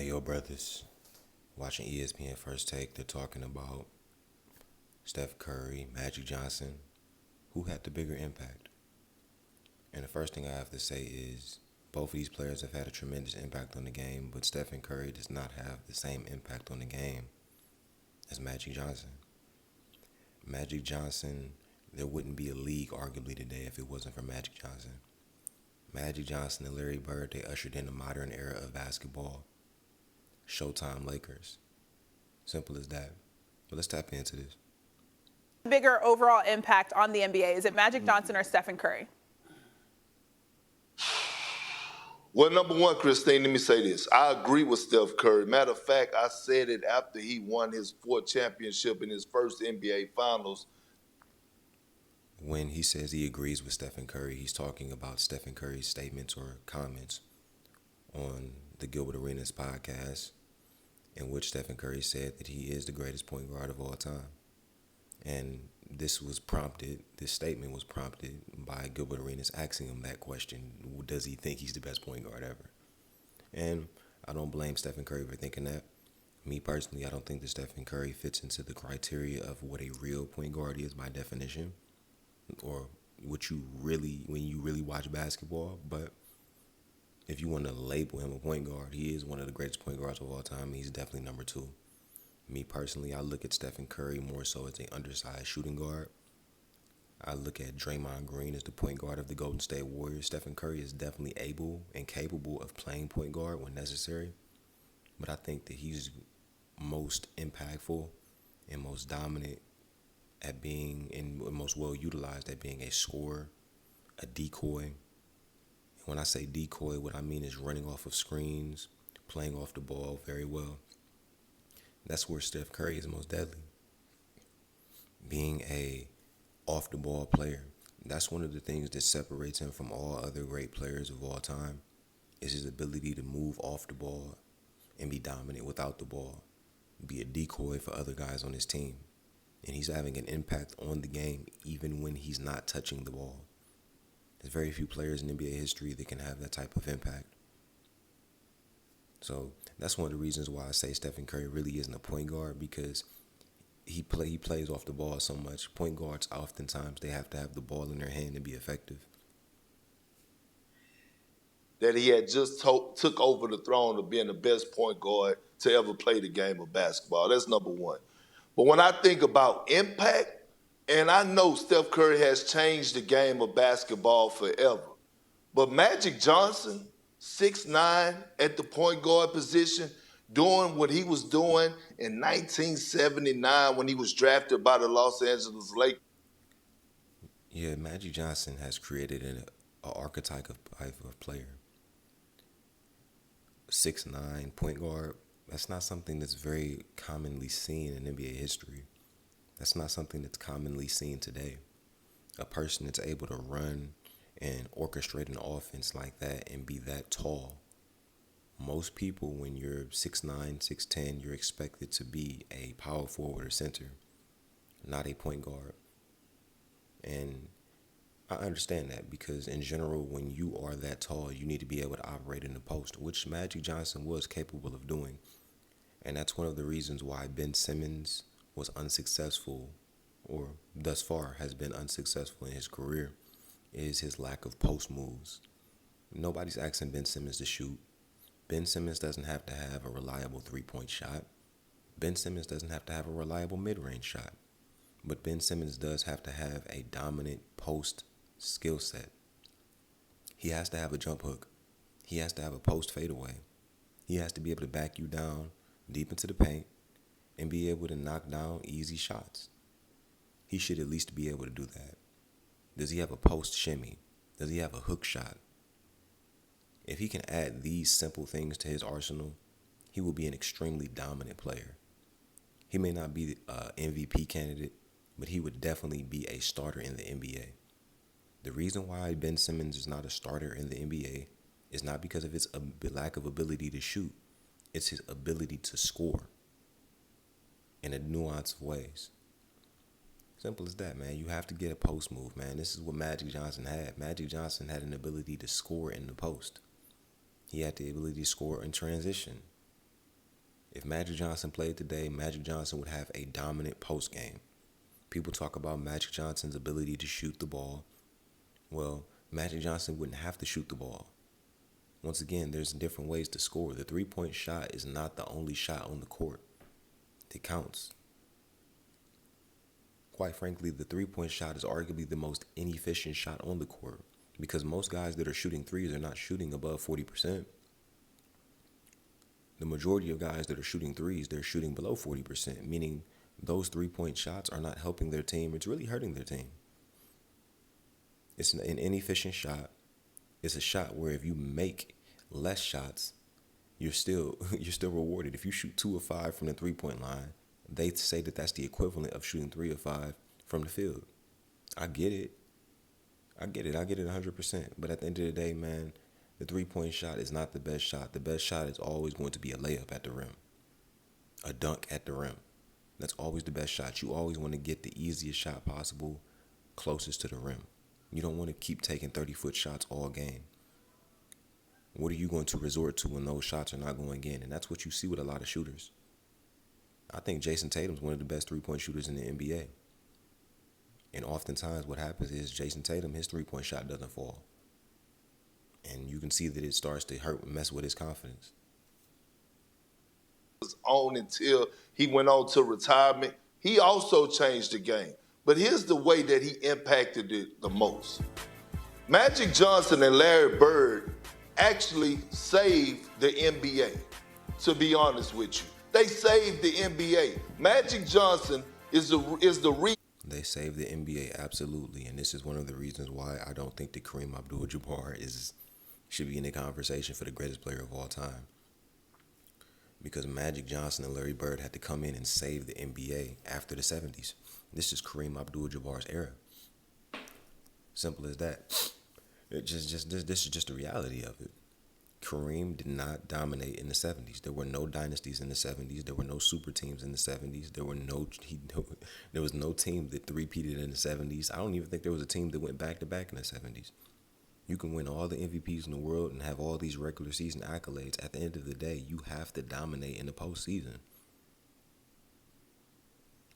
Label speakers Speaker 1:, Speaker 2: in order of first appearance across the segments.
Speaker 1: Hey, yo, brothers, watching ESPN First Take, they're talking about Steph Curry, Magic Johnson, who had the bigger impact. And the first thing I have to say is both of these players have had a tremendous impact on the game, but Stephen Curry does not have the same impact on the game as Magic Johnson. Magic Johnson, there wouldn't be a league arguably today if it wasn't for Magic Johnson. Magic Johnson and Larry Bird, they ushered in a modern era of basketball. Showtime Lakers. Simple as that. But let's tap into this.
Speaker 2: Bigger overall impact on the NBA? Is it Magic Johnson or Stephen Curry?
Speaker 3: Well, number one, Christine, let me say this. I agree with Steph Curry. Matter of fact, I said it after he won his fourth championship in his first NBA Finals.
Speaker 1: When he says he agrees with Stephen Curry, he's talking about Stephen Curry's statements or comments on the Gilbert Arenas podcast, in which Stephen Curry said that he is the greatest point guard of all time. And this statement was prompted by Gilbert Arenas asking him that question: does he think he's the best point guard ever? And I don't blame Stephen Curry for thinking that. Me personally, I don't think that Stephen Curry fits into the criteria of what a real point guard is by definition, or what you really, when you really watch basketball. But if you want to label him a point guard, he is one of the greatest point guards of all time. He's definitely number two. Me personally, I look at Stephen Curry more so as an undersized shooting guard. I look at Draymond Green as the point guard of the Golden State Warriors. Stephen Curry is definitely able and capable of playing point guard when necessary. But I think that he's most impactful and most dominant at being, and most well utilized at being a scorer, a decoy. When I say decoy, what I mean is running off of screens, playing off the ball very well. That's where Steph Curry is most deadly. Being a off the ball player. That's one of the things that separates him from all other great players of all time, is his ability to move off the ball and be dominant without the ball, be a decoy for other guys on his team. And he's having an impact on the game even when he's not touching the ball. There's very few players in NBA history that can have that type of impact. So that's one of the reasons why I say Stephen Curry really isn't a point guard, because he plays off the ball so much. Point guards, oftentimes, they have to have the ball in their hand to be effective.
Speaker 3: That he had just took over the throne of being the best point guard to ever play the game of basketball. That's number one. But when I think about impact, and I know Steph Curry has changed the game of basketball forever, but Magic Johnson, 6'9", at the point guard position, doing what he was doing in 1979 when he was drafted by the Los Angeles Lakers.
Speaker 1: Yeah, Magic Johnson has created an archetype of player. 6'9", point guard, that's not something that's very commonly seen in NBA history. That's not something that's commonly seen today. A person that's able to run and orchestrate an offense like that and be that tall. Most people, when you're 6'9", 6'10", you're expected to be a power forward or center, not a point guard. And I understand that, because in general, when you are that tall, you need to be able to operate in the post, which Magic Johnson was capable of doing. And that's one of the reasons why Ben Simmons was unsuccessful, or thus far has been unsuccessful in his career, is his lack of post moves. Nobody's asking Ben Simmons to shoot. Ben Simmons doesn't have to have a reliable three-point shot. Ben Simmons doesn't have to have a reliable mid-range shot. But Ben Simmons does have to have a dominant post skill set. He has to have a jump hook. He has to have a post fadeaway. He has to be able to back you down deep into the paint and be able to knock down easy shots. He should at least be able to do that. Does he have a post shimmy? Does he have a hook shot? If he can add these simple things to his arsenal, he will be an extremely dominant player. He may not be an MVP candidate, but he would definitely be a starter in the NBA. The reason why Ben Simmons is not a starter in the NBA is not because of his lack of ability to shoot. It's his ability to score in a nuance of ways. Simple as that, man. You have to get a post move, man. This is what Magic Johnson had. Magic Johnson had an ability to score in the post. He had the ability to score in transition. If Magic Johnson played today, Magic Johnson would have a dominant post game. People talk about Magic Johnson's ability to shoot the ball. Well, Magic Johnson wouldn't have to shoot the ball. Once again, there's different ways to score. The three-point shot is not the only shot on the court. It counts. Quite frankly, the three-point shot is arguably the most inefficient shot on the court because most guys that are shooting threes are not shooting above 40%. The majority of guys that are shooting threes, they're shooting below 40%, meaning those three-point shots are not helping their team. It's really hurting their team. It's an inefficient shot. It's a shot where if you make less shots, you're still rewarded. If you shoot 2 of 5 from the three-point line, they say that that's the equivalent of shooting 3 of 5 from the field. I get it. I get it 100%. But at the end of the day, man, the three-point shot is not the best shot. The best shot is always going to be a layup at the rim, a dunk at the rim. That's always the best shot. You always want to get the easiest shot possible closest to the rim. You don't want to keep taking 30-foot shots all game. What are you going to resort to when those shots are not going in? And that's what you see with a lot of shooters. I think Jason Tatum's one of the best three-point shooters in the NBA. And oftentimes what happens is Jason Tatum, his three-point shot doesn't fall. And you can see that it starts to mess with his confidence.
Speaker 3: On until he went on to retirement, he also changed the game. But here's the way that he impacted it the most. Magic Johnson and Larry Bird actually saved the NBA, to be honest with you. They saved the NBA. Magic Johnson is the reason.
Speaker 1: They saved the NBA, absolutely. And this is one of the reasons why I don't think that Kareem Abdul-Jabbar should be in the conversation for the greatest player of all time. Because Magic Johnson and Larry Bird had to come in and save the NBA after the 70s. This is Kareem Abdul-Jabbar's era. Simple as that. This is just the reality of it. Kareem did not dominate in the 70s. There were no dynasties in the 70s. There were no super teams in the 70s. There was no team that three-peated in the 70s. I don't even think there was a team that went back-to-back in the 70s. You can win all the MVPs in the world and have all these regular season accolades. At the end of the day, you have to dominate in the postseason.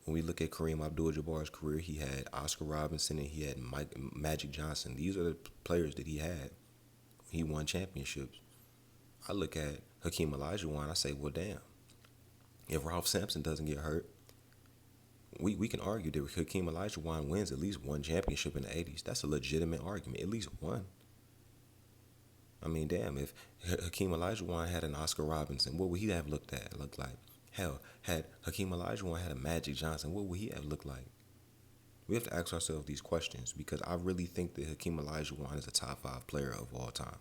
Speaker 1: When we look at Kareem Abdul-Jabbar's career, he had Oscar Robinson and he had Magic Johnson. These are the players that he had. He won championships. I look at Hakeem Olajuwon, I say, well, damn. If Ralph Sampson doesn't get hurt, we can argue that Hakeem Olajuwon wins at least one championship in the 80s. That's a legitimate argument, at least one. I mean, damn, if Hakeem Olajuwon had an Oscar Robinson, what would he have looked like? Hell, had Hakeem Olajuwon had a Magic Johnson, what would he have looked like? We have to ask ourselves these questions because I really think that Hakeem Olajuwon is a top 5 player of all time.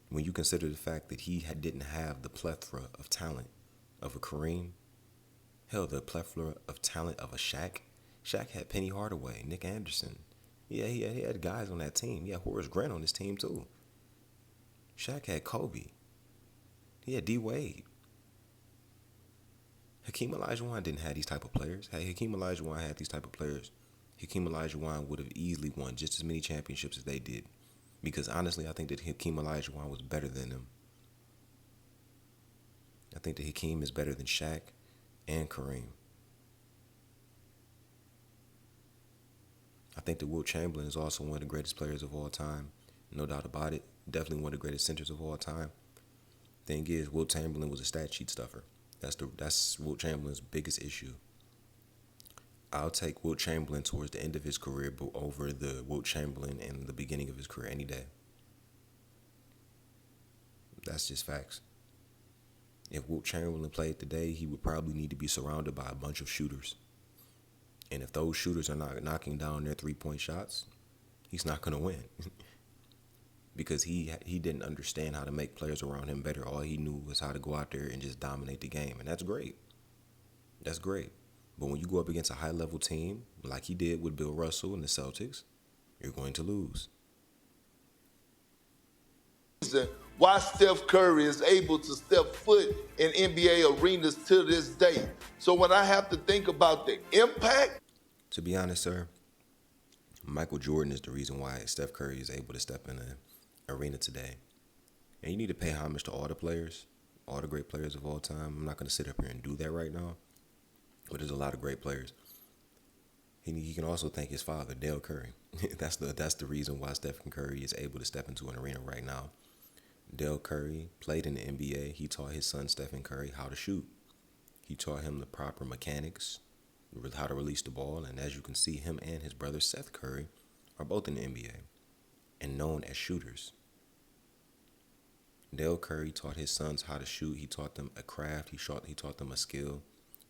Speaker 1: When you consider the fact that he didn't have the plethora of talent of a Kareem, hell, the plethora of talent of a Shaq. Shaq had Penny Hardaway, Nick Anderson. Yeah, he had guys on that team. He had Horace Grant on his team too. Shaq had Kobe. He had D. Wade. Hakeem Olajuwon didn't have these type of players. Had Hakeem Olajuwon had these type of players, Hakeem Olajuwon would have easily won just as many championships as they did. Because honestly, I think that Hakeem Olajuwon was better than them. I think that Hakeem is better than Shaq and Kareem. I think that Wilt Chamberlain is also one of the greatest players of all time. No doubt about it. Definitely one of the greatest centers of all time. Thing is, Wilt Chamberlain was a stat sheet stuffer. That's Wilt Chamberlain's biggest issue. I'll take Wilt Chamberlain towards the end of his career over the Wilt Chamberlain in the beginning of his career any day. That's just facts. If Wilt Chamberlain played today, he would probably need to be surrounded by a bunch of shooters. And if those shooters are not knocking down their three-point shots, he's not going to win. Because he didn't understand how to make players around him better. All he knew was how to go out there and just dominate the game. And that's great. That's great. But when you go up against a high-level team, like he did with Bill Russell and the Celtics, you're going to lose.
Speaker 3: Why Steph Curry is able to step foot in NBA arenas to this day. So when I have to think about the impact.
Speaker 1: To be honest, sir, Michael Jordan is the reason why Steph Curry is able to step in the arena today. And you need to pay homage to all the players, all the great players of all time. I'm not going to sit up here and do that right now, but there's a lot of great players. He can also thank his father, Dale Curry. That's the reason why Stephen Curry is able to step into an arena right now. Dale Curry played in the NBA. He taught his son, Stephen Curry, how to shoot. He taught him the proper mechanics, how to release the ball, and as you can see, him and his brother, Seth Curry, are both in the NBA and known as shooters. Dale Curry taught his sons how to shoot. He taught them a craft. He taught them a skill,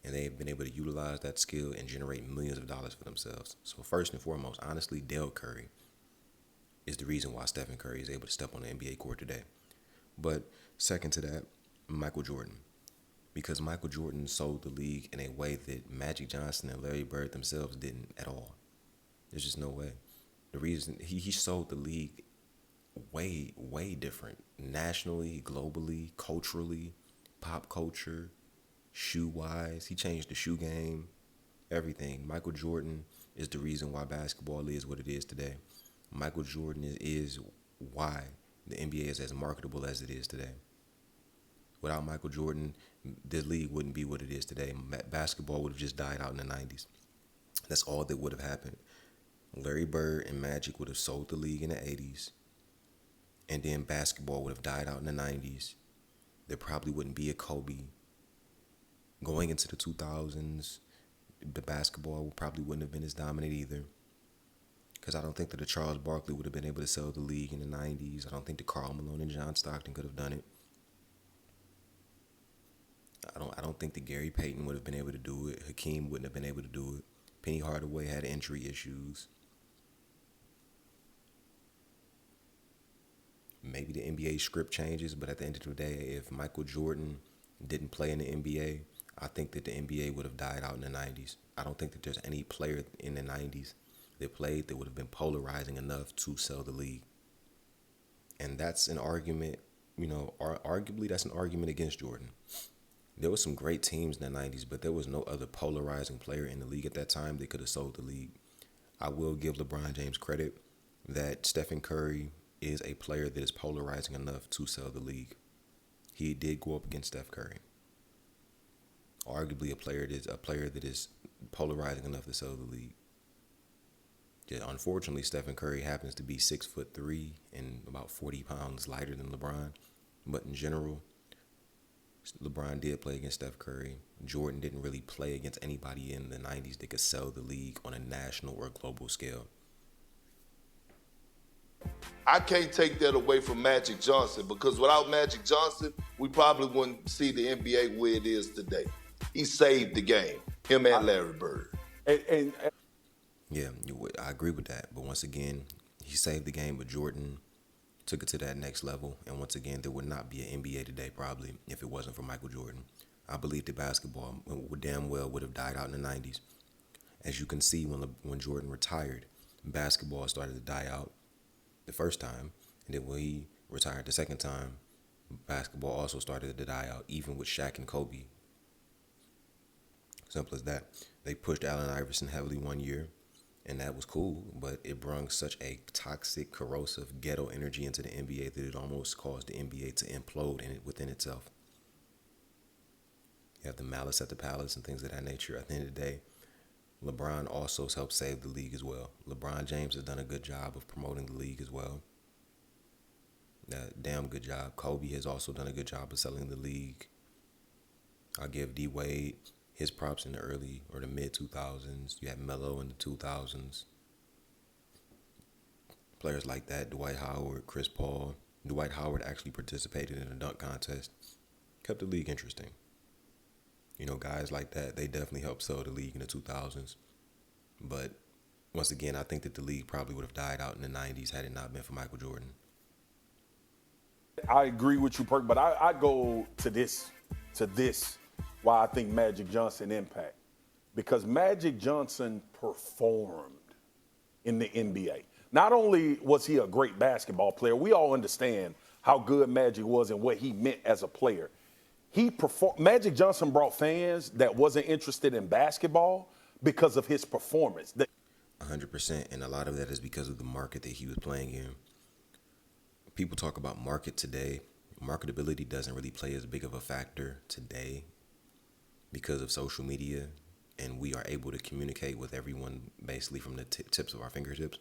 Speaker 1: and they've been able to utilize that skill and generate millions of dollars for themselves. So first and foremost, honestly, Dale Curry is the reason why Stephen Curry is able to step on the NBA court today. But second to that, Michael Jordan. Because Michael Jordan sold the league in a way that Magic Johnson and Larry Bird themselves didn't at all. There's just no way. The reason he sold the league way, way different. Nationally, globally, culturally, pop culture, shoe-wise. He changed the shoe game, everything. Michael Jordan is the reason why basketball is what it is today. Michael Jordan is why the NBA is as marketable as it is today. Without Michael Jordan, this league wouldn't be what it is today. Basketball would have just died out in the 90s. That's all that would have happened. Larry Bird and Magic would have sold the league in the 80s. And then basketball would have died out in the 90s. There probably wouldn't be a Kobe. Going into the 2000s, the basketball probably wouldn't have been as dominant either. Because I don't think that a Charles Barkley would have been able to sell the league in the 90s. I don't think that Karl Malone and John Stockton could have done it. I don't think that Gary Payton would have been able to do it. Hakeem wouldn't have been able to do it. Penny Hardaway had injury issues. Maybe the NBA script changes, but at the end of the day, if Michael Jordan didn't play in the NBA, I think that the NBA would have died out in the 90s. I don't think that there's any player in the 90s that played that would have been polarizing enough to sell the league. And that's an argument, arguably that's an argument against Jordan. There was some great teams in the 90s, but there was no other polarizing player in the league at that time that could have sold the league. I will give LeBron James credit that Stephen Curry is a player that is polarizing enough to sell the league. He did go up against Steph Curry. Arguably a player that is polarizing enough to sell the league. Yeah, unfortunately, Stephen Curry happens to be 6'3" and about 40 pounds lighter than LeBron. But in general, LeBron did play against Steph Curry. Jordan didn't really play against anybody in the 90s that could sell the league on a national or global scale.
Speaker 3: I can't take that away from Magic Johnson, because without Magic Johnson, we probably wouldn't see the NBA where it is today. He saved the game, him and Larry Bird.
Speaker 1: Yeah, I agree with that. But once again, he saved the game, but Jordan took it to that next level. And once again, there would not be an NBA today probably if it wasn't for Michael Jordan. I believe that basketball damn well would have died out in the 90s. As you can see, when Jordan retired, basketball started to die out the first time. And then when he retired the second time, basketball also started to die out, even with Shaq and Kobe. Simple as that. They pushed Allen Iverson heavily one year, and that was cool, but it brought such a toxic, corrosive, ghetto energy into the NBA that it almost caused the NBA to implode within itself. You have the malice at the palace and things of that nature. At the end of the day, LeBron also helped save the league as well. LeBron James has done a good job of promoting the league as well. Damn good job. Kobe has also done a good job of selling the league. I'll give D Wade his props in the early or the mid 2000s. You had Melo in the 2000s. Players like that, Dwight Howard, Chris Paul. Dwight Howard actually participated in a dunk contest. Kept the league interesting. Guys like that, they definitely helped sell the league in the 2000s. But once again, I think that the league probably would have died out in the 90s had it not been for Michael Jordan.
Speaker 4: I agree with you, Perk, but I go to this, why I think Magic Johnson impact. Because Magic Johnson performed in the NBA. Not only was he a great basketball player, we all understand how good Magic was and what he meant as a player. Magic Johnson brought fans that wasn't interested in basketball because of his performance.
Speaker 1: 100%, and a lot of that is because of the market that he was playing in. People talk about market today. marketability doesn't really play as big of a factor today because of social media, and we are able to communicate with everyone basically from the tips of our fingertips.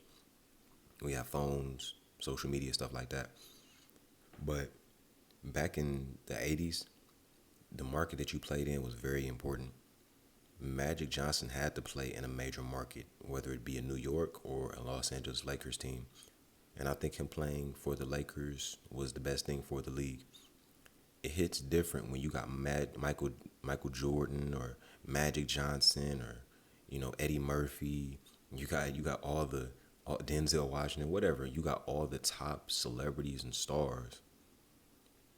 Speaker 1: We have phones, social media, stuff like that. But back in the 80s, the market that you played in was very important. Magic Johnson had to play in a major market, whether it be a New York or a Los Angeles Lakers team. And I think him playing for the Lakers was the best thing for the league. It hits different when you got Michael Jordan or Magic Johnson or Eddie Murphy. You got all Denzel Washington, whatever. You got all the top celebrities and stars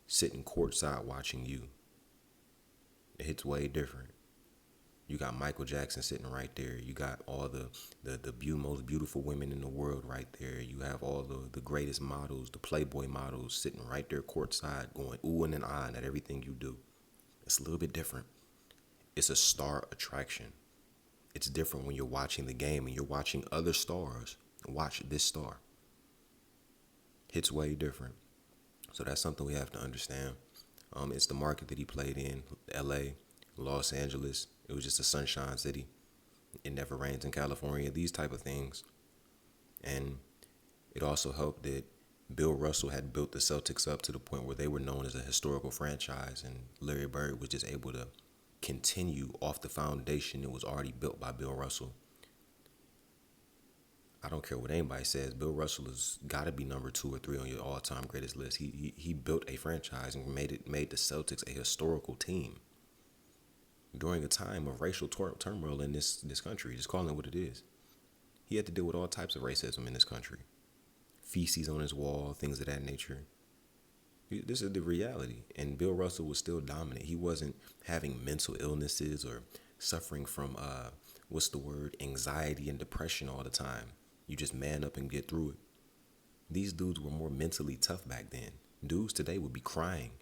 Speaker 1: sitting courtside watching you. It hits way different. You got Michael Jackson sitting right there. You got all the most beautiful women in the world right there. You have all the greatest models, the Playboy models sitting right there courtside going ooh and ahhing at everything you do. It's a little bit different. It's a star attraction. It's different when you're watching the game and you're watching other stars watch this star. It's way different. So that's something we have to understand. It's the market that he played in, LA, Los Angeles. It was just a sunshine city. It never rains in California, these type of things. And it also helped that Bill Russell had built the Celtics up to the point where they were known as a historical franchise, and Larry Bird was just able to continue off the foundation that was already built by Bill Russell. I don't care what anybody says, Bill Russell has got to be number 2 or 3 on your all-time greatest list. He built a franchise and made the Celtics a historical team during a time of racial turmoil in this country. Just calling it what it is. He had to deal with all types of racism in this country. Feces on his wall, things of that nature. This is the reality. And Bill Russell was still dominant. He wasn't having mental illnesses or suffering from, anxiety and depression all the time. You just man up and get through it. These dudes were more mentally tough back then. Dudes today would be crying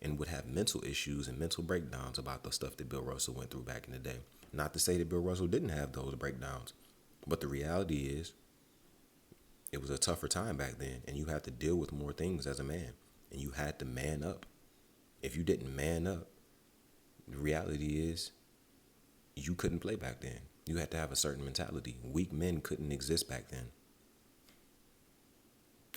Speaker 1: and would have mental issues and mental breakdowns about the stuff that Bill Russell went through back in the day. Not to say that Bill Russell didn't have those breakdowns, but the reality is it was a tougher time back then, and you had to deal with more things as a man, and you had to man up. If you didn't man up, the reality is you couldn't play back then. You had to have a certain mentality. Weak men couldn't exist back then.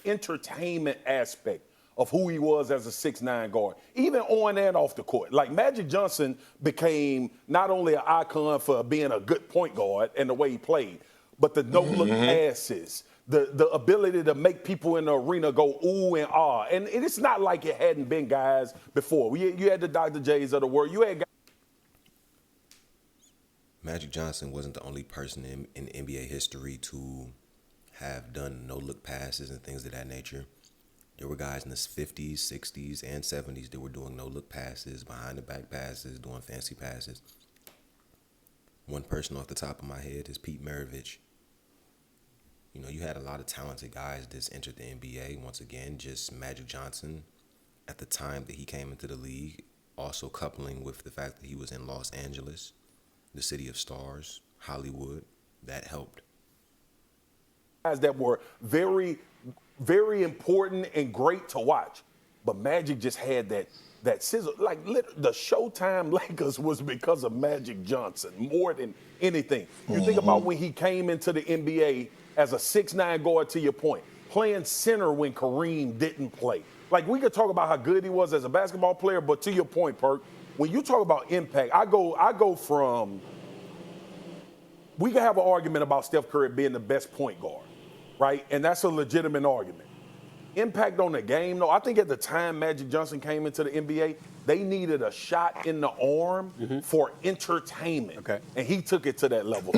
Speaker 4: Entertainment aspect of who he was as a 6'9" guard, even on and off the court. Like Magic Johnson became not only an icon for being a good point guard and the way he played, but the no-look passes, the ability to make people in the arena go ooh and ah. And it's not like it hadn't been guys before. You had the Dr. J's of the world. You had guys.
Speaker 1: Magic Johnson wasn't the only person in NBA history to have done no-look passes and things of that nature. There were guys in the 50s, 60s, and 70s that were doing no-look passes, behind-the-back passes, doing fancy passes. One person off the top of my head is Pete Maravich. You had a lot of talented guys that entered the NBA. Once again, just Magic Johnson at the time that he came into the league, also coupling with the fact that he was in Los Angeles, the city of stars, Hollywood, that helped.
Speaker 4: Guys that were very, very important and great to watch. But Magic just had that sizzle. Like the Showtime Lakers was because of Magic Johnson more than anything. You think about when he came into the NBA as a 6'9" guard, to your point, playing center when Kareem didn't play. Like, we could talk about how good he was as a basketball player, but to your point, Perk, when you talk about impact, I go from, we can have an argument about Steph Curry being the best point guard, right? And that's a legitimate argument. Impact on the game, though, I think at the time Magic Johnson came into the NBA, they needed a shot in the arm for entertainment.
Speaker 5: Okay.
Speaker 4: And he took it to that level.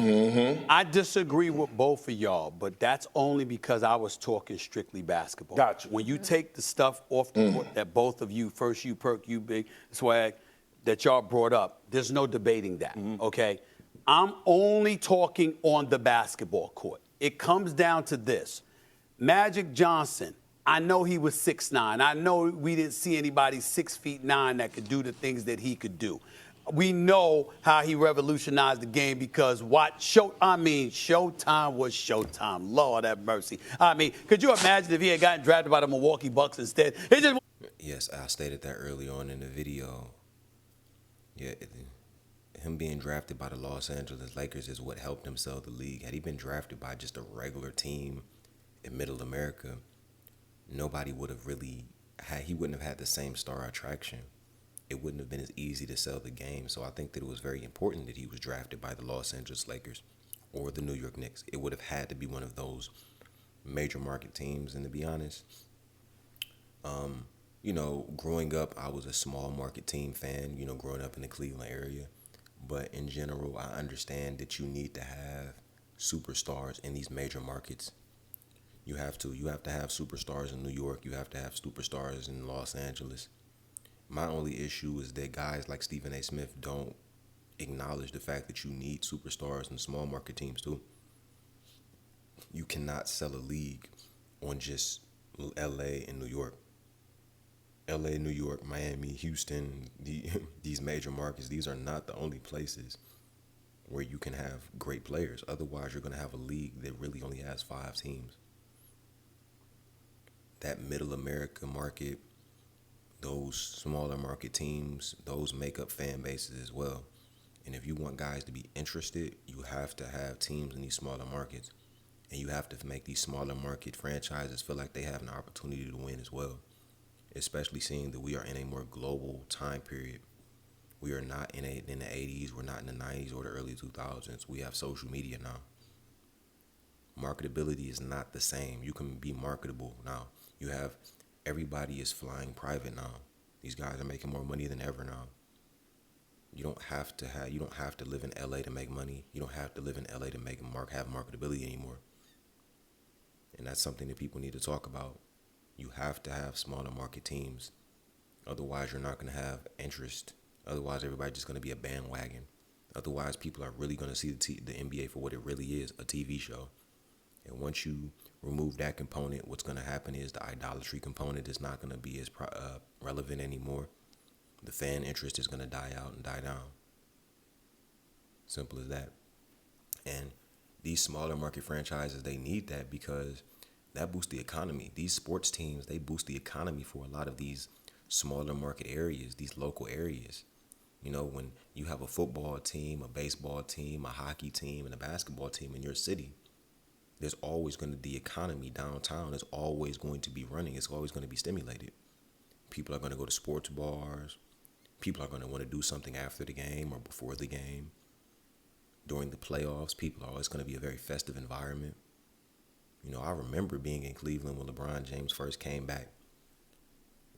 Speaker 5: I disagree with both of y'all, but that's only because I was talking strictly basketball.
Speaker 4: Gotcha.
Speaker 5: When you take the stuff off the court that both of you, first you, Perk, you, Big, Swag, that y'all brought up, there's no debating that, okay? I'm only talking on the basketball court. It comes down to this. Magic Johnson, I know he was 6'9". I know we didn't see anybody 6'9" that could do the things that he could do. We know how he revolutionized the game because Showtime was Showtime. Lord have mercy. I mean, could you imagine if he had gotten drafted by the Milwaukee Bucks instead?
Speaker 1: Yes, I stated that early on in the video. Yeah, him being drafted by the Los Angeles Lakers is what helped him sell the league. Had he been drafted by just a regular team in Middle America, nobody would have really had. He wouldn't have had the same star attraction. It wouldn't have been as easy to sell the game. So I think that it was very important that he was drafted by the Los Angeles Lakers or the New York Knicks. It would have had to be one of those major market teams. And to be honest, growing up, I was a small market team fan, growing up in the Cleveland area. But in general, I understand that you need to have superstars in these major markets. You have to. You have to have superstars in New York. You have to have superstars in Los Angeles. My only issue is that guys like Stephen A. Smith don't acknowledge the fact that you need superstars in small market teams too. You cannot sell a league on just LA and New York. LA, New York, Miami, Houston, these major markets, these are not the only places where you can have great players. Otherwise, you're going to have a league that really only has 5 teams. That middle America market, those smaller market teams, those make up fan bases as well. And if you want guys to be interested, you have to have teams in these smaller markets. And you have to make these smaller market franchises feel like they have an opportunity to win as well. Especially seeing that we are in a more global time period. We are not in the 80s, we're not in the 90s or the early 2000s. We have social media now. Marketability is not the same. You can be marketable now. You have everybody is flying private now. These guys are making more money than ever now. You don't have to live in LA to make money. You don't have to live in LA to have marketability anymore. And that's something that people need to talk about. You have to have smaller market teams. Otherwise, you're not going to have interest. Otherwise, everybody's just going to be a bandwagon. Otherwise, people are really going to see the NBA for what it really is, a TV show. And once you remove that component, what's going to happen is the idolatry component is not going to be as relevant anymore. The fan interest is going to die out and die down. Simple as that. And these smaller market franchises, they need that because that boosts the economy. These sports teams, they boost the economy for a lot of these smaller market areas, these local areas. When you have a football team, a baseball team, a hockey team, and a basketball team in your city, there's always going to be the economy downtown is always going to be running. It's always going to be stimulated. People are going to go to sports bars. People are going to want to do something after the game or before the game. During the playoffs, people are always going to be a very festive environment. I remember being in Cleveland when LeBron James first came back.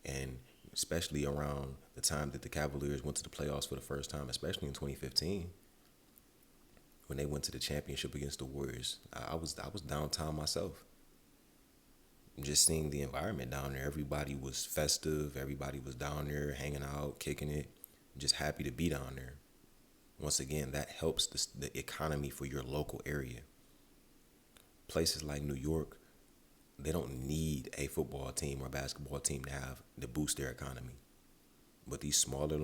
Speaker 1: And especially around the time that the Cavaliers went to the playoffs for the first time, especially in 2015, when they went to the championship against the Warriors, I was downtown myself. Just seeing the environment down there. Everybody was festive. Everybody was down there hanging out, kicking it, just happy to be down there. Once again, that helps the economy for your local area. Places like New York, they don't need a football team or basketball team to boost their economy. But these smaller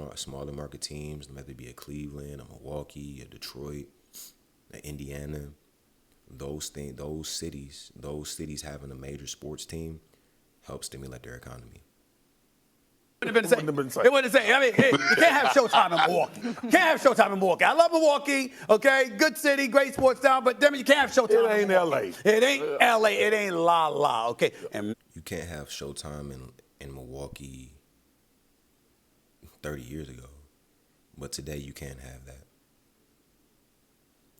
Speaker 1: market teams, whether it be a Cleveland, a Milwaukee, a Detroit, a Indiana, those cities having a major sports team helps stimulate their economy.
Speaker 5: It wouldn't have say. I mean, you can't have Showtime in Milwaukee. I love Milwaukee. Okay, good city, great sports town, but you can't have Showtime.
Speaker 4: It ain't LA.
Speaker 5: It ain't LA. It ain't La La. Okay, and
Speaker 1: You can't have Showtime in Milwaukee 30 years ago, but today you can't have that.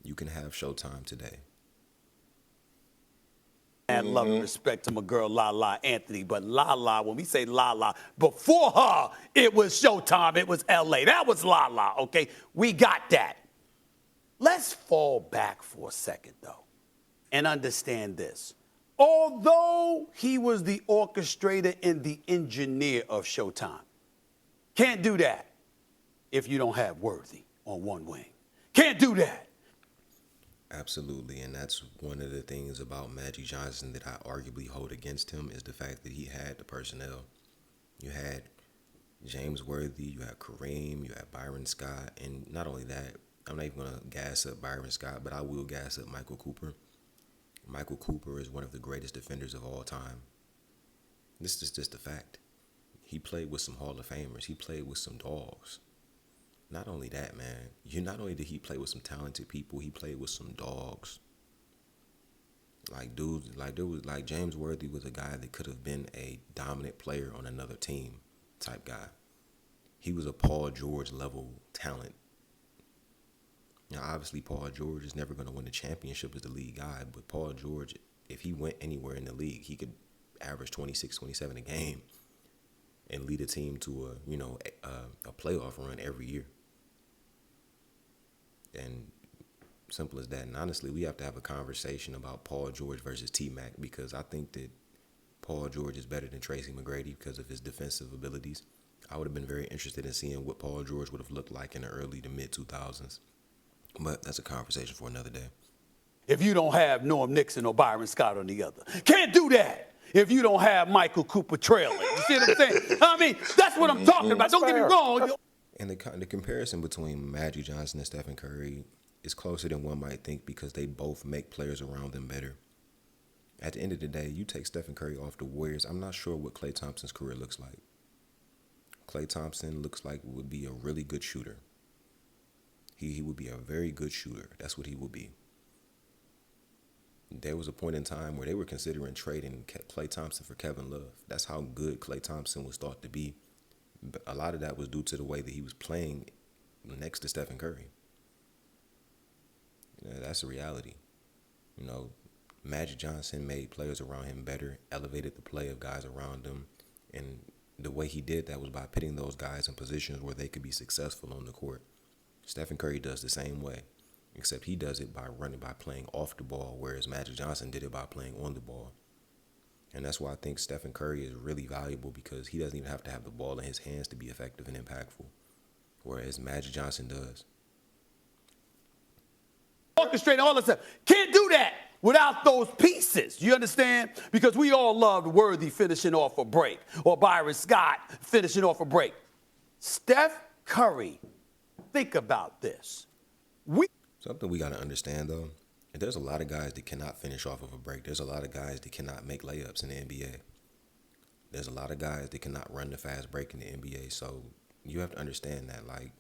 Speaker 1: You can have Showtime today.
Speaker 5: add love and respect to my girl La La Anthony, but La La, when we say La La, before her, it was Showtime, it was LA. That was La La, okay? We got that. Let's fall back for a second, though, and understand this. Although he was the orchestrator and the engineer of Showtime, can't do that if you don't have Worthy on one wing. Can't do that.
Speaker 1: Absolutely, and that's one of the things about Magic Johnson that I arguably hold against him is the fact that he had the personnel. You had James Worthy, you had Kareem, you had Byron Scott, and not only that, I'm not even going to gas up Byron Scott, but I will gas up Michael Cooper. Michael Cooper is one of the greatest defenders of all time. This is just a fact. He played with some Hall of Famers. He played with some dogs. Not only that, man. Not only did he play with some talented people, he played with some dogs. Like dudes, like James Worthy was a guy that could have been a dominant player on another team type guy. He was a Paul George level talent. Now, obviously, Paul George is never going to win a championship as the league guy, but Paul George, if he went anywhere in the league, he could average 26, 27 a game and lead a team to a playoff run every year. And simple as that. And honestly, we have to have a conversation about Paul George versus T-Mac, because I think that Paul George is better than Tracy McGrady because of his defensive abilities. I would have been very interested in seeing what Paul George would have looked like in the early to mid 2000s. But that's a conversation for another day.
Speaker 5: If you don't have Norm Nixon or Byron Scott on the other. Can't do that if you don't have Michael Cooper trailing. You see what I'm saying? I mean, that's what I'm talking about. Don't get me wrong.
Speaker 1: And the comparison between Magic Johnson and Stephen Curry is closer than one might think, because they both make players around them better. At the end of the day, you take Stephen Curry off the Warriors, I'm not sure what Klay Thompson's career looks like. Klay Thompson looks like would be a really good shooter. He would be a very good shooter. That's what he would be. There was a point in time where they were considering trading Klay Thompson for Kevin Love. That's how good Klay Thompson was thought to be. But a lot of that was due to the way that he was playing next to Stephen Curry. That's a reality. Magic Johnson made players around him better, elevated the play of guys around him, and the way he did that was by putting those guys in positions where they could be successful on the court. Stephen Curry does the same way, except he does it by playing off the ball, whereas Magic Johnson did it by playing on the ball. And that's why I think Stephen Curry is really valuable, because he doesn't even have to have the ball in his hands to be effective and impactful, whereas Magic Johnson does.
Speaker 5: Orchestrating all this stuff. Can't do that without those pieces. You understand? Because we all loved Worthy finishing off a break, or Byron Scott finishing off a break. Steph Curry, think about this.
Speaker 1: Something we got to understand, though, there's a lot of guys that cannot finish off of a break. There's a lot of guys that cannot make layups in the NBA. There's a lot of guys that cannot run the fast break in the NBA. So you have to understand that, like,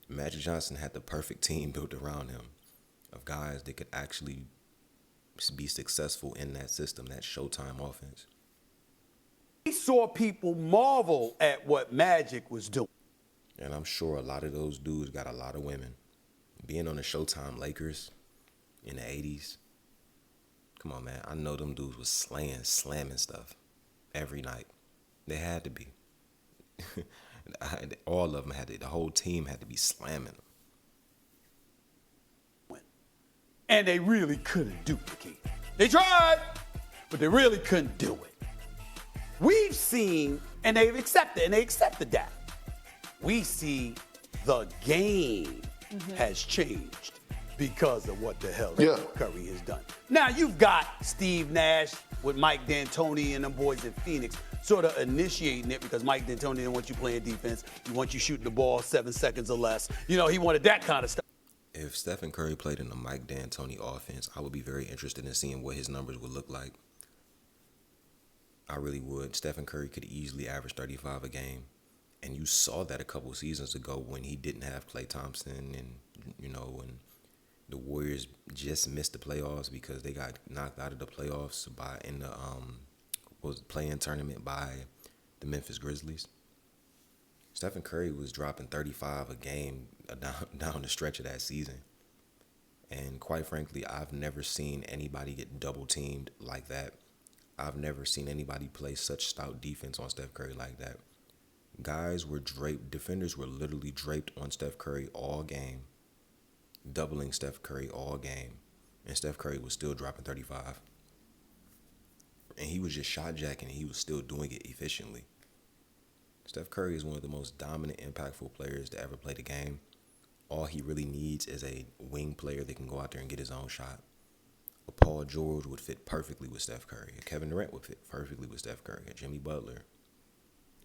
Speaker 1: Magic Johnson had the perfect team built around him of guys that could actually be successful in that system, that Showtime offense.
Speaker 5: We saw people marvel at what Magic was doing.
Speaker 1: And I'm sure a lot of those dudes got a lot of women. Being on the Showtime Lakers in the 80s, come on, man. I know them dudes was slamming stuff every night. They had to be. All of them had to, the whole team had to be slamming them.
Speaker 5: And they really couldn't duplicate it. They tried, but they really couldn't do it. We've seen, and they accepted that. We see the game has changed because of what the hell Curry has done. Now you've got Steve Nash with Mike D'Antoni and them boys in Phoenix sort of initiating it, because Mike D'Antoni didn't want you playing defense. He wants you shooting the ball 7 seconds or less. He wanted that kind of stuff.
Speaker 1: If Stephen Curry played in the Mike D'Antoni offense, I would be very interested in seeing what his numbers would look like. I really would. Stephen Curry could easily average 35 a game. And you saw that a couple seasons ago when he didn't have Klay Thompson, and, when the Warriors just missed the playoffs because they got knocked out of the playoffs in the play-in tournament by the Memphis Grizzlies. Stephen Curry was dropping 35 a game down the stretch of that season. And quite frankly, I've never seen anybody get double-teamed like that. I've never seen anybody play such stout defense on Steph Curry like that. Guys were draped, defenders were literally draped on Steph Curry all game, doubling Steph Curry all game, and Steph Curry was still dropping 35. And he was just shot jacking, and he was still doing it efficiently. Steph Curry is one of the most dominant, impactful players to ever play the game. All he really needs is a wing player that can go out there and get his own shot. A Paul George would fit perfectly with Steph Curry. A Kevin Durant would fit perfectly with Steph Curry. A Jimmy Butler.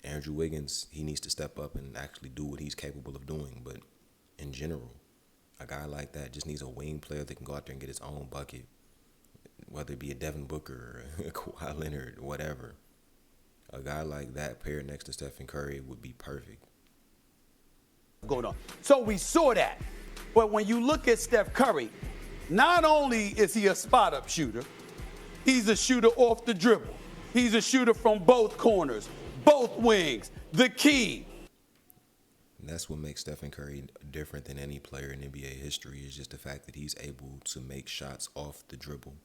Speaker 1: Andrew Wiggins, he needs to step up and actually do what he's capable of doing. But in general, a guy like that just needs a wing player that can go out there and get his own bucket, whether it be a Devin Booker or a Kawhi Leonard, whatever. A guy like that paired next to Stephen Curry would be perfect.
Speaker 5: Going on. So we saw that. But when you look at Steph Curry, not only is he a spot-up shooter, he's a shooter off the dribble. He's a shooter from both corners, both wings, the key.
Speaker 1: And that's what makes Stephen Curry different than any player in NBA history, is just the fact that he's able to make shots off the dribble.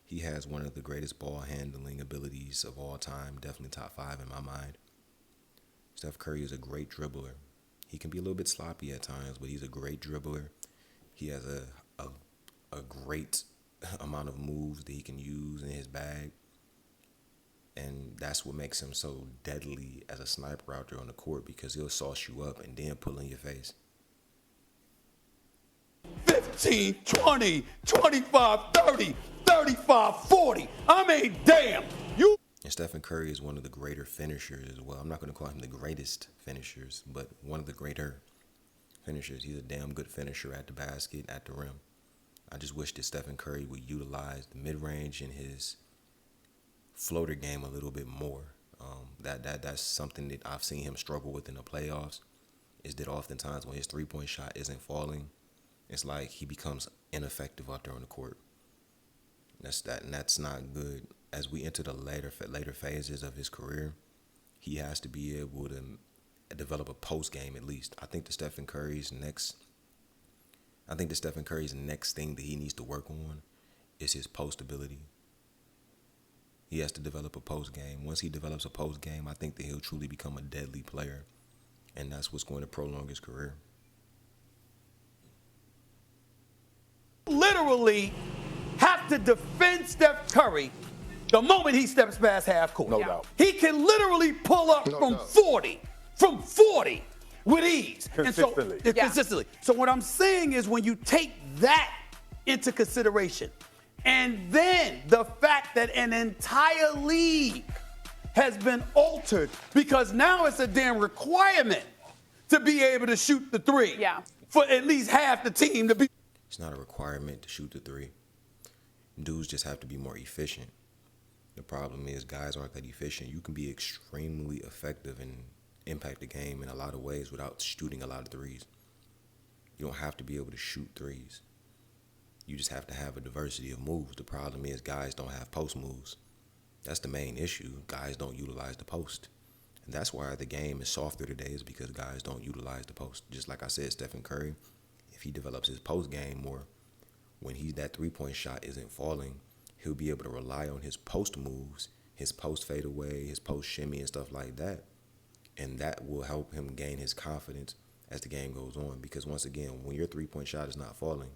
Speaker 1: He has one of the greatest ball handling abilities of all time, definitely top 5 in my mind. Steph Curry is a great dribbler. He can be a little bit sloppy at times, but he's a great dribbler. He has a great amount of moves that he can use in his bag. And that's what makes him so deadly as a sniper out there on the court, because he'll sauce you up and then pull in your face.
Speaker 5: 15, 20, 25, 30, 35, 40. I mean, damn. You.
Speaker 1: And Stephen Curry is one of the greater finishers as well. I'm not going to call him the greatest finishers, but one of the greater finishers. He's a damn good finisher at the basket, at the rim. I just wish that Stephen Curry would utilize the mid-range in his floater game a little bit more. That's something that I've seen him struggle with in the playoffs, is that oftentimes when his three-point shot isn't falling, it's like he becomes ineffective out there on the court. And that's not good. As we enter the later phases of his career, he has to be able to develop a post game at least. I think the Stephen Curry's next thing that he needs to work on is his post ability. He has to develop a post game. Once he develops a post game, I think that he'll truly become a deadly player, and that's what's going to prolong his career.
Speaker 5: Literally have to defend Steph Curry the moment he steps past half court.
Speaker 4: No doubt.
Speaker 5: He can literally pull up from 40 with ease.
Speaker 4: Consistently.
Speaker 5: And so, consistently. So what I'm saying is, when you take that into consideration, and then the fact that an entire league has been altered because now it's a damn requirement to be able to shoot the three.
Speaker 2: Yeah.
Speaker 5: For at least half the team to be.
Speaker 1: It's not a requirement to shoot the three. Dudes just have to be more efficient. The problem is guys aren't that efficient. You can be extremely effective and impact the game in a lot of ways without shooting a lot of threes. You don't have to be able to shoot threes. You just have to have a diversity of moves. The problem is guys don't have post moves. That's the main issue. Guys don't utilize the post. And that's why the game is softer today, is because guys don't utilize the post. Just like I said, Stephen Curry, if he develops his post game more, when that three-point shot isn't falling, he'll be able to rely on his post moves, his post fadeaway, his post shimmy and stuff like that. And that will help him gain his confidence as the game goes on. Because once again, when your three-point shot is not falling,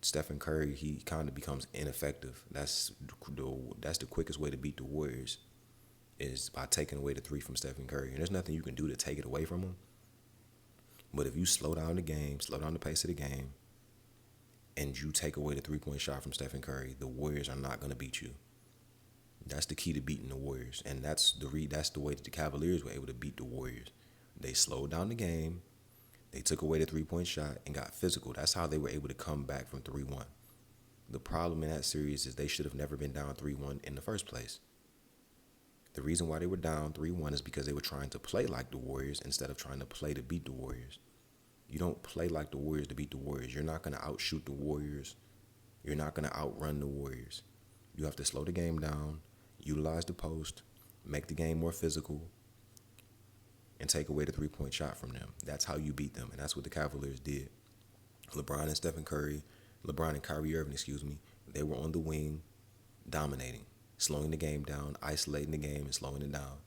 Speaker 1: Stephen Curry, he kind of becomes ineffective. That's the quickest way to beat the Warriors, is by taking away the three from Stephen Curry. And there's nothing you can do to take it away from him. But if you slow down the game, slow down the pace of the game, and you take away the three-point shot from Stephen Curry, the Warriors are not going to beat you. That's the key to beating the Warriors. And that's the way that the Cavaliers were able to beat the Warriors. They slowed down the game, they took away the three-point shot, and got physical. That's how they were able to come back from 3-1. The problem in that series is they should have never been down 3-1 in the first place. The reason why they were down 3-1 is because they were trying to play like the Warriors instead of trying to play to beat the Warriors. You don't play like the Warriors to beat the Warriors. You're not going to outshoot the Warriors. You're not going to outrun the Warriors. You have to slow the game down, utilize the post, make the game more physical, and take away the three-point shot from them. That's how you beat them, and that's what the Cavaliers did. LeBron and Kyrie Irving, they were on the wing, dominating, slowing the game down, isolating the game, and slowing it down.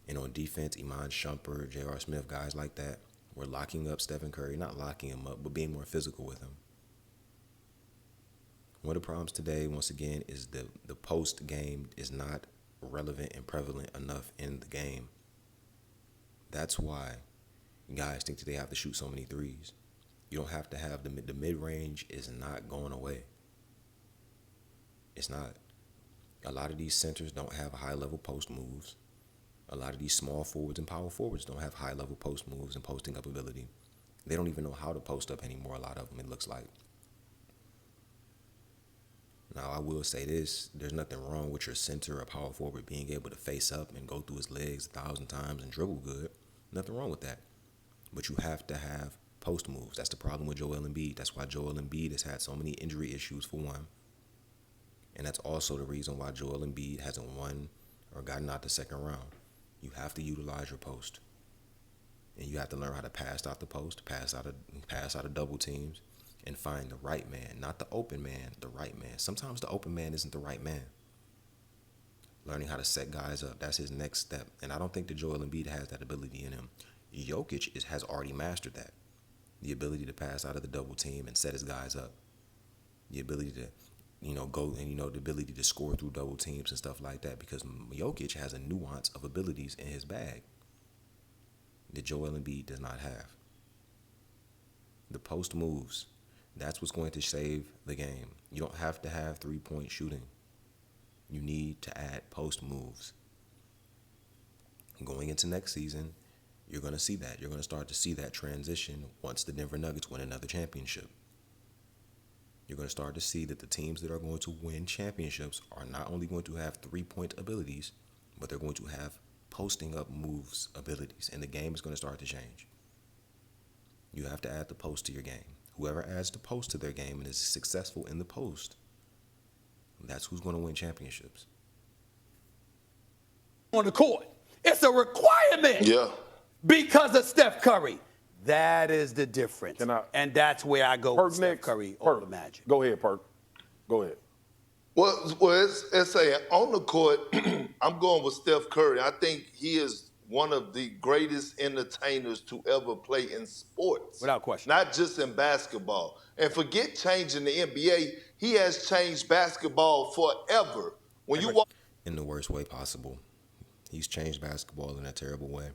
Speaker 1: And on defense, Iman Shumpert, J.R. Smith, guys like that, were locking up Stephen Curry, not locking him up, but being more physical with him. One of the problems today, once again, is the post game is not relevant and prevalent enough in the game. That's why guys think that they have to shoot so many threes. You don't have to have the mid-range is not going away. It's not. A lot of these centers don't have high-level post moves. A lot of these small forwards and power forwards don't have high-level post moves and posting up ability. They don't even know how to post up anymore, a lot of them, it looks like. Now, I will say this. There's nothing wrong with your center or power forward being able to face up and go through his legs 1,000 times and dribble good. Nothing wrong with that. But you have to have post moves. That's the problem with Joel Embiid. That's why Joel Embiid has had so many injury issues, for one. And that's also the reason why Joel Embiid hasn't won or gotten out the second round. You have to utilize your post. And you have to learn how to pass out the post, pass out of double teams, and find the right man, not the open man, the right man. Sometimes the open man isn't the right man. Learning how to set guys up, that's his next step. And I don't think that Joel Embiid has that ability in him. Jokic has already mastered that. The ability to pass out of the double team and set his guys up. The ability to, go and, the ability to score through double teams and stuff like that, because Jokic has a nuance of abilities in his bag that Joel Embiid does not have. The post moves, that's what's going to save the game. You don't have to have three-point shooting. You need to add post moves. Going into next season, you're going to see that. You're going to start to see that transition once the Denver Nuggets win another championship. You're going to start to see that the teams that are going to win championships are not only going to have three-point abilities, but they're going to have posting up moves abilities, and the game is going to start to change. You have to add the post to your game. Whoever adds the post to their game and is successful in the post, that's who's going to win championships.
Speaker 5: On the court, it's a requirement.
Speaker 3: Yeah.
Speaker 5: Because of Steph Curry. That is the difference. And that's where I go with Steph
Speaker 4: next.
Speaker 5: Curry over Magic.
Speaker 4: Go ahead, Perk. Go ahead.
Speaker 3: Well, it's saying on the court, I'm going with Steph Curry. I think he is one of the greatest entertainers to ever play in sports.
Speaker 5: Without question.
Speaker 3: Not just in basketball. And forget changing the NBA. He has changed basketball forever. When you walk
Speaker 1: In the worst way possible. He's changed basketball in a terrible way.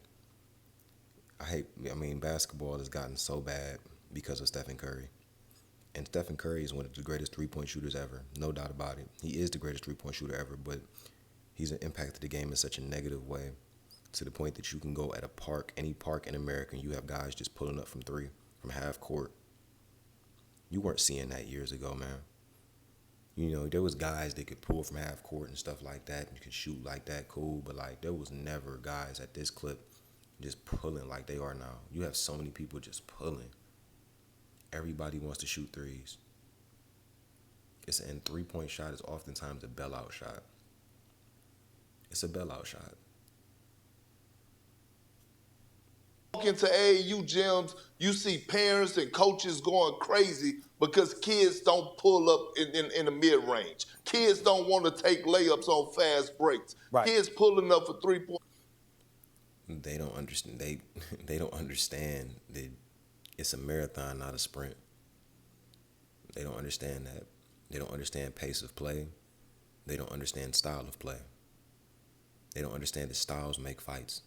Speaker 1: Basketball has gotten so bad because of Stephen Curry. And Stephen Curry is one of the greatest three-point shooters ever. No doubt about it. He is the greatest three-point shooter ever, but he's impacted the game in such a negative way, to the point that you can go at a park, any park in America, and you have guys just pulling up from three, from half court. You weren't seeing that years ago, man. There was guys that could pull from half court and stuff like that, and you could shoot like that, cool, but there was never guys at this clip just pulling like they are now. You have so many people just pulling. Everybody wants to shoot threes. And three-point shot is oftentimes a bailout shot. It's a bailout shot.
Speaker 3: walk into AAU gyms, you see parents and coaches going crazy because kids don't pull up in the mid-range. Kids don't want to take layups on fast breaks.
Speaker 5: Right.
Speaker 3: Kids pulling up for three-point.
Speaker 1: They don't understand. They don't understand that it's a marathon, not a sprint. They don't understand that. They don't understand pace of play. They don't understand style of play. They don't understand that styles make fights.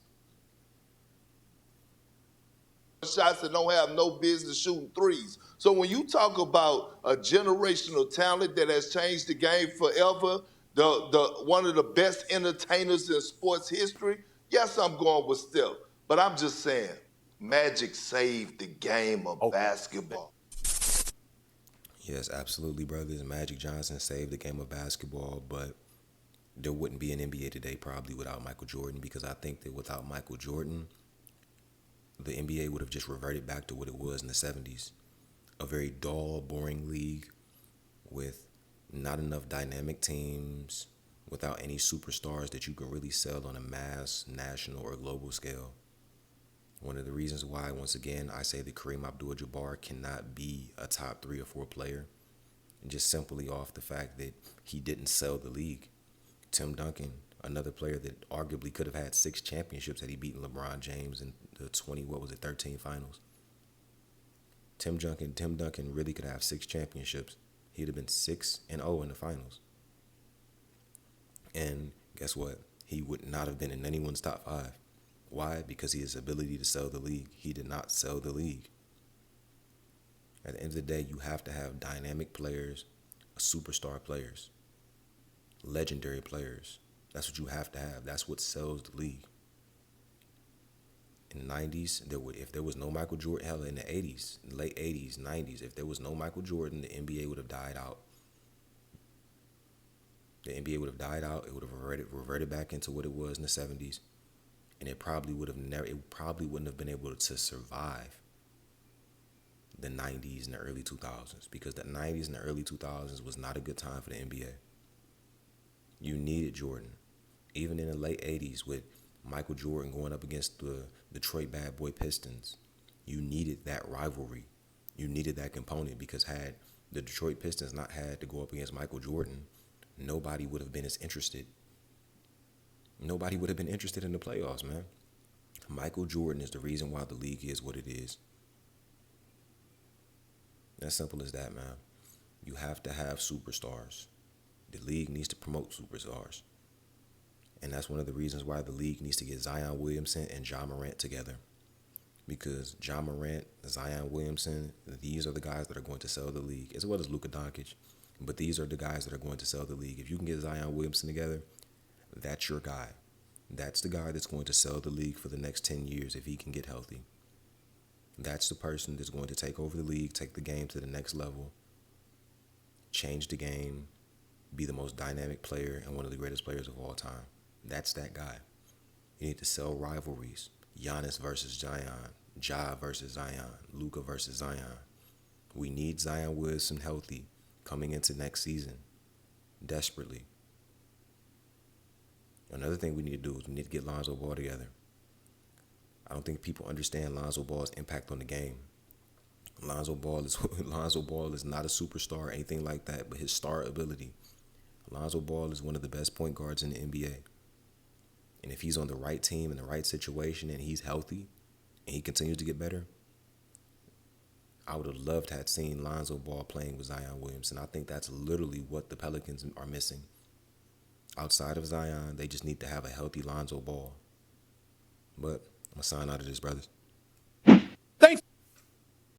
Speaker 3: Shots that don't have no business shooting threes. So when you talk about a generational talent that has changed the game forever, the one of the best entertainers in sports history, yes, I'm going with Steph. But I'm just saying, Magic saved the game of basketball.
Speaker 1: Yes, absolutely, brothers. Magic Johnson saved the game of basketball, but there wouldn't be an NBA today probably without Michael Jordan, because I think that without Michael Jordan, the NBA would have just reverted back to what it was in the 70s. A very dull, boring league with not enough dynamic teams, without any superstars that you can really sell on a mass, national, or global scale. One of the reasons why, once again, I say that Kareem Abdul-Jabbar cannot be a top 3 or 4 player, just simply off the fact that he didn't sell the league. Tim Duncan, another player that arguably could have had 6 championships had he beaten LeBron James in the 13 finals. Tim Duncan really could have 6 championships. He'd have been 6-0 in the finals. And guess what? He would not have been in anyone's top 5. Why? Because he has the ability to sell the league. He did not sell the league. At the end of the day, you have to have dynamic players, superstar players, legendary players. That's what you have to have. That's what sells the league. In the 90s, if there was no Michael Jordan, hell, in the 80s, late 80s, 90s, if there was no Michael Jordan, the NBA would have died out. The NBA would have died out. It would have reverted back into what it was in the 70s, and it probably wouldn't have been able to survive the 90s and the early 2000s, because the 90s and the early 2000s was not a good time for the NBA. You needed Jordan. Even in the late 80s with Michael Jordan going up against the Detroit Bad Boy Pistons, you needed that rivalry. You needed that component, because had the Detroit Pistons not had to go up against Michael Jordan, nobody would have been as interested. Nobody would have been interested in the playoffs, man. Michael Jordan is the reason why the league is what it is. As simple as that, man. You have to have superstars. The league needs to promote superstars. And that's one of the reasons why the league needs to get Zion Williamson and Ja Morant together. Because Ja Morant, Zion Williamson, these are the guys that are going to sell the league, as well as Luka Doncic. But these are the guys that are going to sell the league. If you can get Zion Williamson together, that's your guy. That's the guy that's going to sell the league for the next 10 years if he can get healthy. That's the person that's going to take over the league, take the game to the next level, change the game, be the most dynamic player and one of the greatest players of all time. That's that guy. You need to sell rivalries. Giannis versus Zion, Ja versus Zion, Luka versus Zion. We need Zion Williamson healthy coming into next season, desperately. Another thing we need to do is we need to get Lonzo Ball together. I don't think people understand Lonzo Ball's impact on the game. Lonzo Ball is not a superstar or anything like that, but his star ability. Lonzo Ball is one of the best point guards in the NBA. And if he's on the right team in the right situation and he's healthy and he continues to get better, I would have loved to have seen Lonzo Ball playing with Zion Williamson. I think that's literally what the Pelicans are missing. Outside of Zion, they just need to have a healthy Lonzo Ball. But I'm going to sign out of this, brothers.